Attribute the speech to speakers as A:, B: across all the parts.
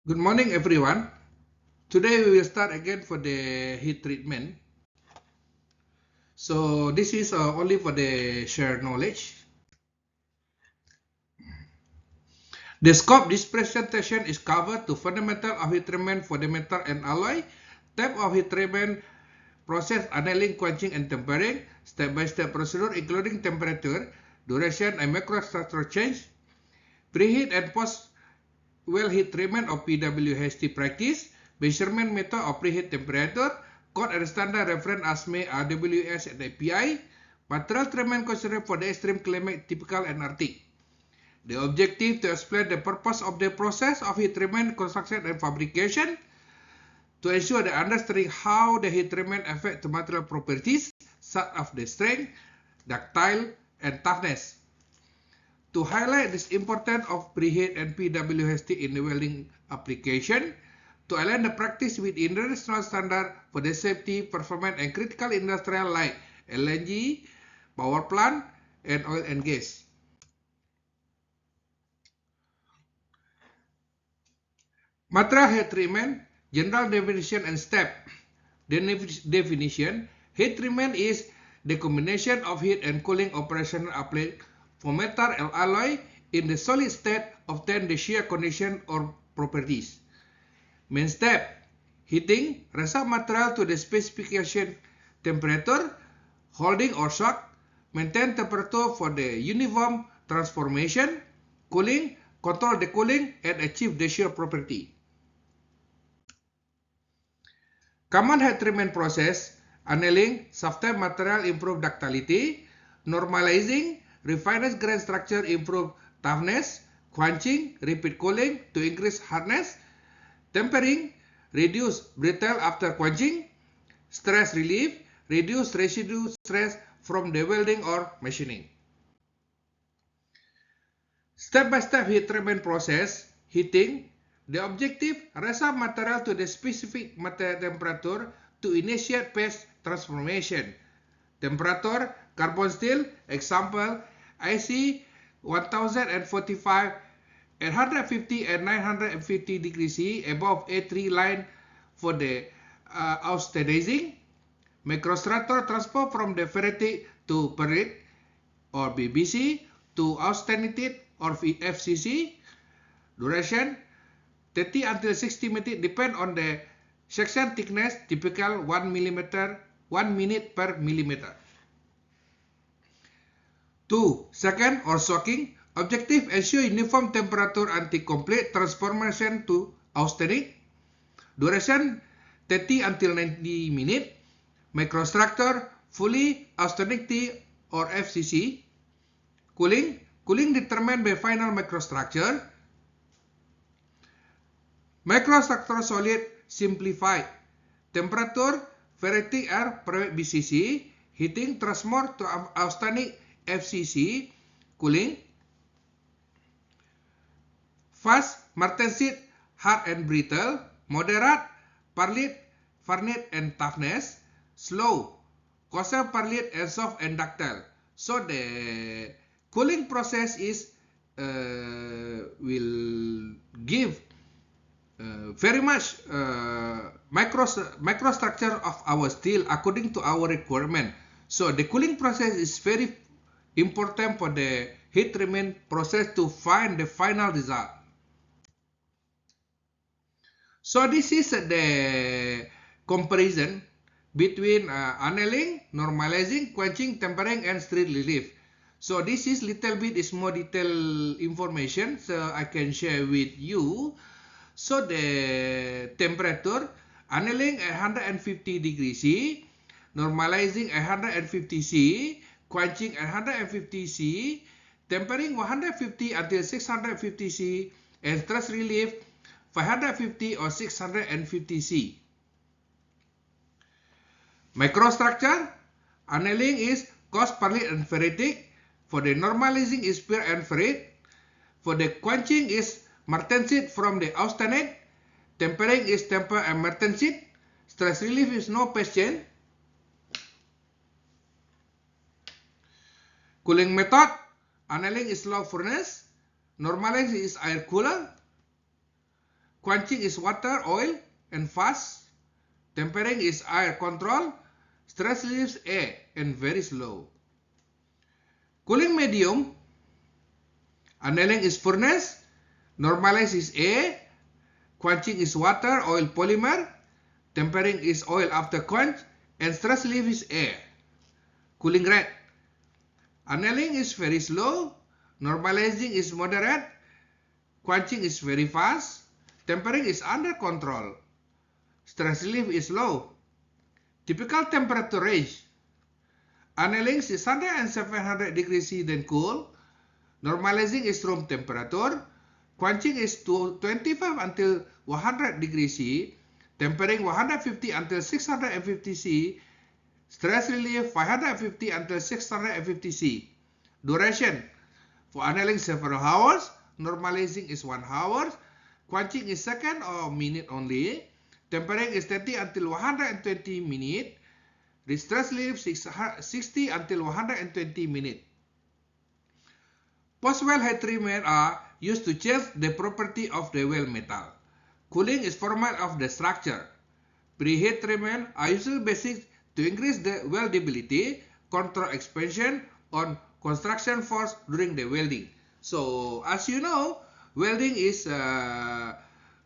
A: Good morning, everyone. Today we will start again for the heat treatment. So this is only for the shared knowledge. The scope this presentation is covered to fundamental of heat treatment for the metal and alloy, type of heat treatment, process, annealing, quenching, and tempering, step-by-step procedure including temperature, duration, and microstructure change, preheat and post-well heat treatment of PWHT practice, measurement method of preheat temperature, code and standard reference ASME, RWS, and API, material treatment considered for the extreme climate, typical and Arctic. The objective to explain the purpose of the process of heat treatment, construction, and fabrication, to ensure the understanding how the heat treatment affect the material properties, such as the strength, ductile, and toughness. To highlight this importance of preheat and PWHT in the welding application, to align the practice with international standard for the safety, performance, and critical industrial like LNG, power plant, and oil and gas. Material heat treatment, general definition and step. Definition, heat treatment is the combination of heat and cooling operational applied for metal or alloy in the solid state obtain the shear condition or properties. Main step, heating, raise up material to the specification temperature, holding or shock, maintain temperature for the uniform transformation, cooling, control the cooling, and achieve the shear property. Common heat treatment process, annealing, soften material, improve ductility, normalizing, refine grain structure, improve toughness, quenching, repeat cooling to increase hardness, tempering, reduce brittle after quenching, stress relief, reduce residue stress from the welding or machining. Step-by-step heat treatment process, heating. The objective, raise up material to the specific material temperature to initiate phase transformation. Temperature, carbon steel, example, IC 1045 at 150 and 950 degrees C above A3 line for the austenizing. Microstructure transfer from the ferritic to ferrite or BBC to austenitic or FCC. Duration 30 until 60 minutes depend on the section thickness, typical 1 minute per millimeter. 2. Second or soaking. Objective, ensure uniform temperature until complete transformation to austenitic. Duration 30 until 90 minutes. Microstructure, fully austenitic or FCC. Cooling determined by final microstructure. Microstructure solid simplified. Temperature, ferritic air, private BCC. Heating, transmort to austenitic FCC. Cooling. Fast, martensit, hard and brittle. Moderate, perlite, farnite and toughness. Slow, coarser, perlite and soft and ductile. So the cooling process is will give very much microstructure of our steel according to our requirement. So the cooling process is very important for the heat treatment process to find the final result. So this is the comparison between annealing, normalizing, quenching, tempering, and stress relief. So this is little bit is more detailed information so I can share with you. So the temperature, annealing 150 degrees C, normalizing 150 C, quenching 150 C, tempering 150 until 650 C, and stress relief 550 or 650 C. Microstructure, annealing is coarse, perlite and ferritic. For the normalizing is pure and ferrite. For the quenching is martensit from the austenite. Tempering is temper and martensit. Stress relief is no patient. Cooling method, annealing is low furnace. Normalizing is air cooler. Quenching is water, oil, and fast. Tempering is air control. Stress relief A and very slow. Cooling medium. Annealing is furnace. Normalize is A. Quenching is water, oil, polymer. Tempering is oil after quench. And stress relief is air. Cooling rate. Annealing is very slow. Normalizing is moderate. Quenching is very fast. Tempering is under control. Stress relief is low. Typical temperature range. Annealing is 100 and 700 degrees C then cool. Normalizing is room temperature. Quenching is 25 until 100 degrees C. Tempering 150 until 650 C. Stress relief 550 until 650 C. Duration. For annealing several hours. Normalizing is 1 hour. Quenching is second or minute only. Tempering is 30 until 120 minutes. The stress relief 60 until 120 minutes. Post-well heat treatment are used to change the property of the weld metal. Cooling is format of the structure. Preheat treatment are usually basic to increase the weldability, control expansion on construction force during the welding. So, as you know, welding is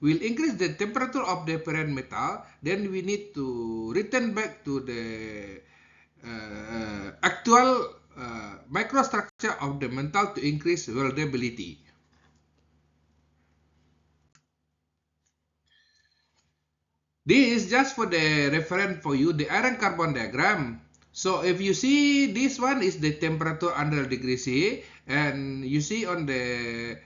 A: will increase the temperature of the parent metal. Then we need to return back to the actual microstructure of the metal to increase weldability. This is just for the reference for you, the iron carbon diagram. So if you see this one is the temperature under degree C, and you see on the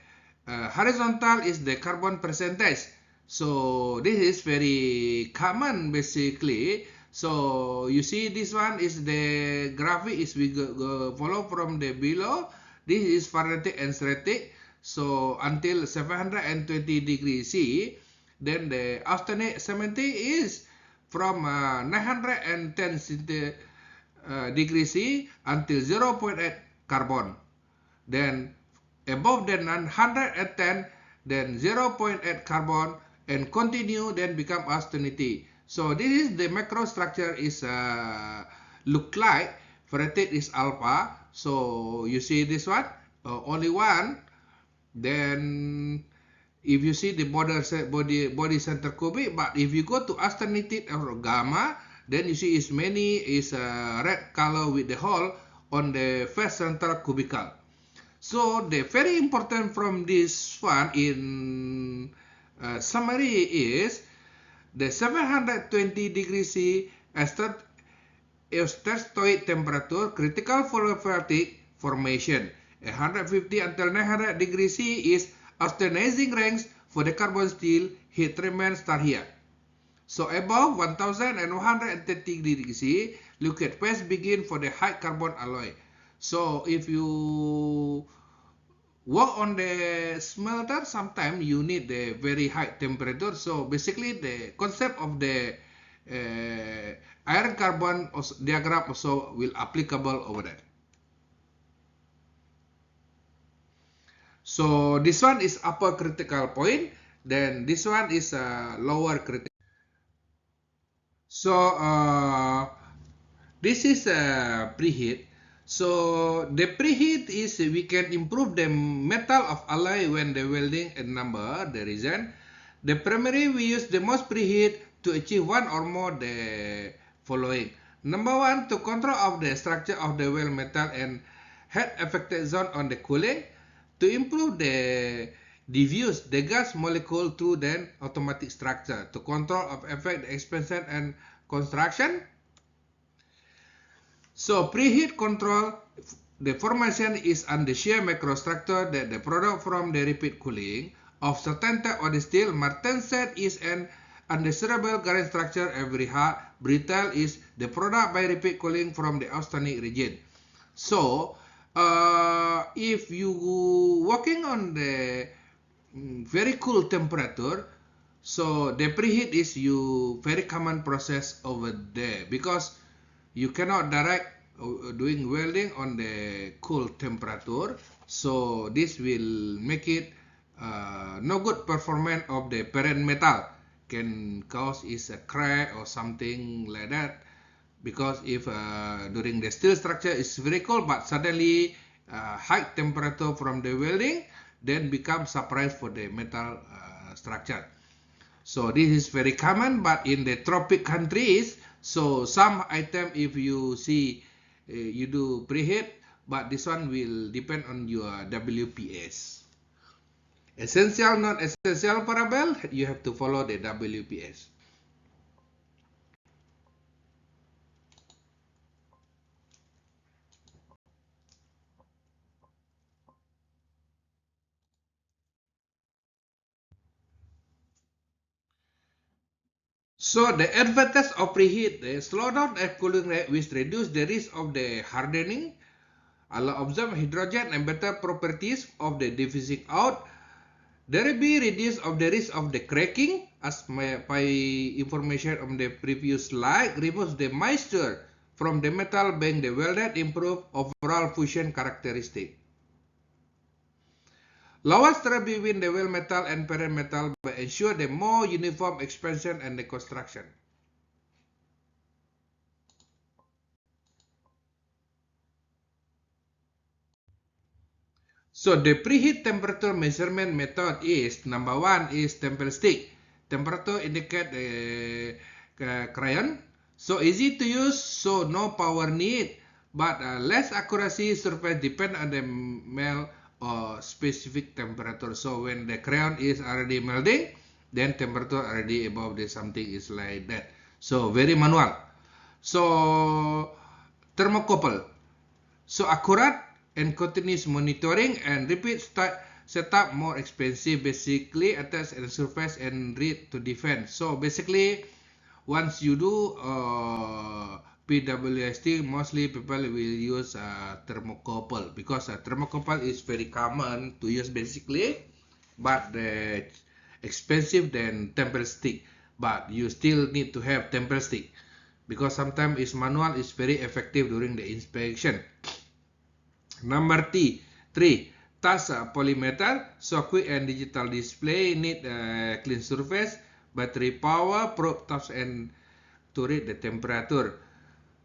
A: horizontal is the carbon percentage. So this is very common basically. So you see this one is the graphic is we go follow from the below. This is Fahrenheit and Celsius. So until 720 degrees C. Then the alternate 70 is from 910 degrees C until 0.8 carbon. Then above the 910, then 0.8 carbon and continue, then become austenity. So this is the microstructure is look like. Fahrenheit is alpha. So you see this one, only one. Then if you see the body center cubic, but if you go to austenity or gamma, then you see is many is red color with the hole on the first central cubicle. So the very important from this one in summary is the 720 degrees C eustastoid temperature, critical photovoltaic formation. 150 until 900 degrees C is austenizing range for the carbon steel heat treatment start here. So above 1000 and 130 degrees C, look at phase begin for the high carbon alloy. So if you work on the smelter, sometimes you need the very high temperature. So basically the concept of the iron carbon diagram also will applicable over there. So this one is upper critical point, then this one is lower critical. So this is preheat. So the preheat is we can improve the metal of alloy when the welding and number the reason. The primary we use the most preheat to achieve one or more the following. Number one, to control of the structure of the weld metal and heat affected zone on the cooling. To improve the diffuse the gas molecule through the automatic structure. To control of effect the expansion and construction. So preheat control, the formation is on the shear microstructure that the product from the repeat cooling of certain type of the steel. Martin said is an undesirable garage structure every hard. Brittle is the product by repeat cooling from the austenitic region. So if you working on the very cool temperature, so the preheat is you very common process over there because you cannot direct doing welding on the cool temperature. So this will make it no good performance of the parent metal can cause is a crack or something like that, because if during the steel structure is very cold but suddenly high temperature from the welding, then become surprise for the metal structure. So this is very common, but in the tropic countries, so some item if you see you do preheat, but this one will depend on your WPS. Essential, non-essential parabel, you have to follow the WPS. So the advantage of preheat, the slow down the cooling rate which reduce the risk of the hardening, allow observe hydrogen and better properties of the diffusing out. There will be reduce of the risk of the cracking, as by information on the previous slide, removes the moisture from the metal being the welded, improve overall fusion characteristic. Lower stress between the weld metal and parent metal by ensure the more uniform expansion and the construction. So the preheat temperature measurement method is, number one is temper stick. Temperature indicate the crayon. So easy to use, so no power need, but less accuracy surface depend on the melt or specific temperature. So when the crayon is already melting, then temperature already above the something is like that. So very manual. So thermocouple. So accurate and continuous monitoring and repeat setup more expensive, basically attach and surface and read to defend. So basically once you do PWST, mostly people will use thermocouple, because thermocouple is very common to use basically, but the expensive than temper stick, but you still need to have temper stick because sometimes is manual is very effective during the inspection. Number three, touch polymeter, so quick and digital display, need clean surface, battery power, probe touch and to read the temperature.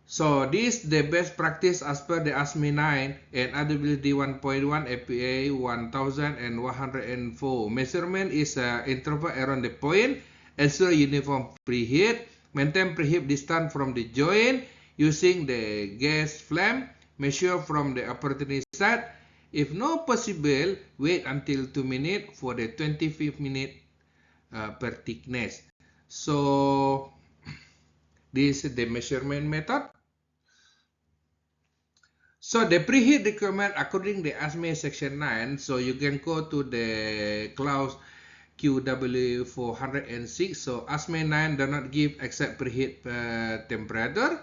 A: So this the best practice as per the ASME 9 and AWD 1.1 APA 1104. Measurement is interval around the point, ensure uniform preheat, maintain preheat distance from the joint using the gas flame, measure from the opportunity side. If no possible, wait until 2 minutes for the 25 minute per thickness. So this is the measurement method. So the preheat requirement according to ASME section 9, so you can go to the clause QW 406. So ASME 9 does not give exact preheat temperature.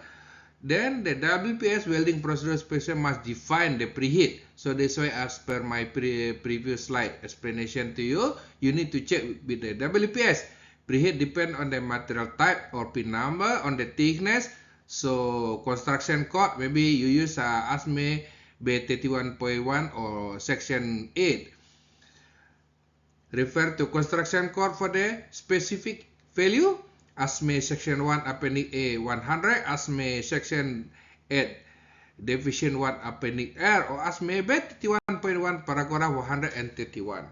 A: Then the WPS welding procedure special must define the preheat. So that's why as per my previous slide explanation to you, you need to check with the WPS. Preheat depend on the material type or pin number, on the thickness. So construction code, maybe you use ASME B31.1 or section 8. Refer to construction code for the specific value. ASME section 1 appendix A 100, ASME section 8 division 1 appendix R, or ASME B31.1 paragraph 131.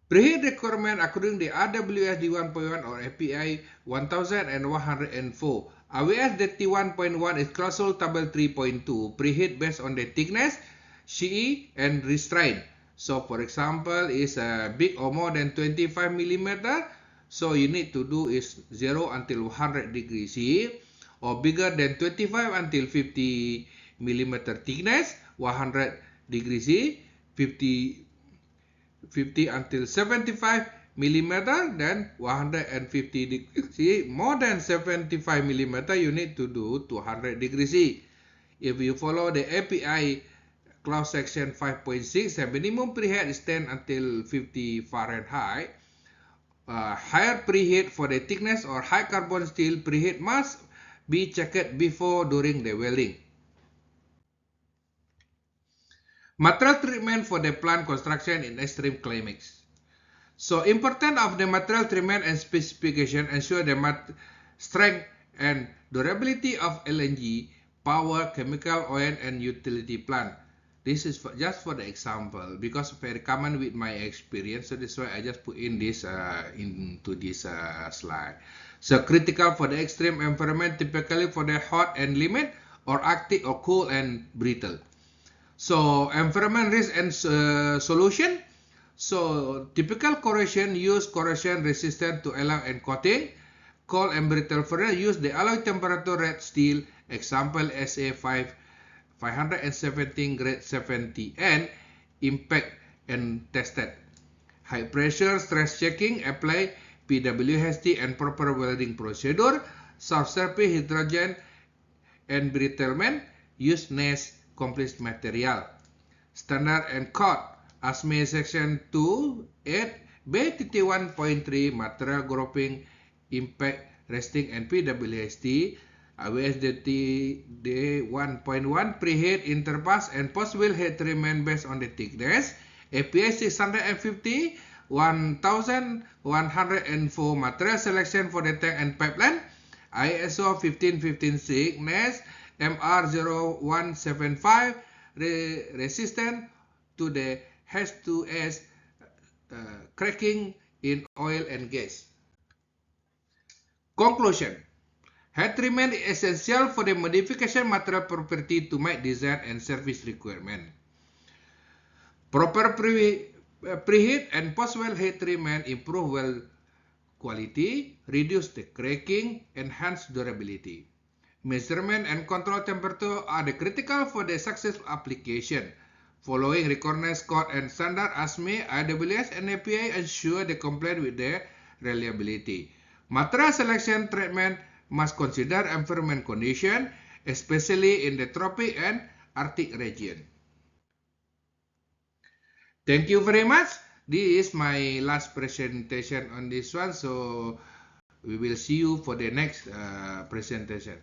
A: Preheat requirement according to AWSD 1.1 or API 1104. AWS DT 1.1 is clausule table 3.2. Preheat based on the thickness, CE, and restraint. So for example, is big or more than 25 millimeter. So you need to do is 0 until 100 degrees C, or bigger than 25 until 50 millimeter thickness, 100 degrees C, 50 until 75 millimeter, then 150 degrees C. More than 75 millimeter, you need to do 200 degrees C. If you follow the API clause section 5.6, the minimum preheat is 10 until 50 Fahrenheit. Higher preheat for the thickness or high carbon steel preheat must be checked before during the welding. Material treatment for the plant construction in extreme climates. So important of the material treatment and specification ensure the strength and durability of LNG, power, chemical, oil, and utility plant. This is just for the example because very common with my experience. So that's why I just put in this into this slide. So critical for the extreme environment, typically for the hot and limit, or Arctic or cool and brittle. So environment risk and solution. So typical corrosion use corrosion resistant to alloy and coating. Cold and brittle furnace use the alloy temperature red steel. Example SA5 517 grade 70N impact and tested. High pressure stress checking apply PWHT and proper welding procedure. Subsurface hydrogen embrittlement use NAS complex material. Standard and code ASME section 28 B.1.3 material grouping impact resting and PWHT. AWSDT D1.1 preheat interpass and post-wheel head treatment based on the thickness. API 650 1104 material selection for the tank and pipeline. ISO 15156 NAS MR0175 resistant to the H2S cracking in oil and gas. Conclusion. Head treatment is essential for the modification material property to meet design and service requirement. Proper preheat and post-weld head treatment improve weld quality, reduce the cracking, enhance durability. Measurement and control temperature are the critical for the successful application. Following requirements code and standard ASME, AWS, and API ensure they comply with their reliability. Material selection treatment must consider environment condition, especially in the tropic and Arctic region. Thank you very much. This is my last presentation on this one, so we will see you for the next presentation.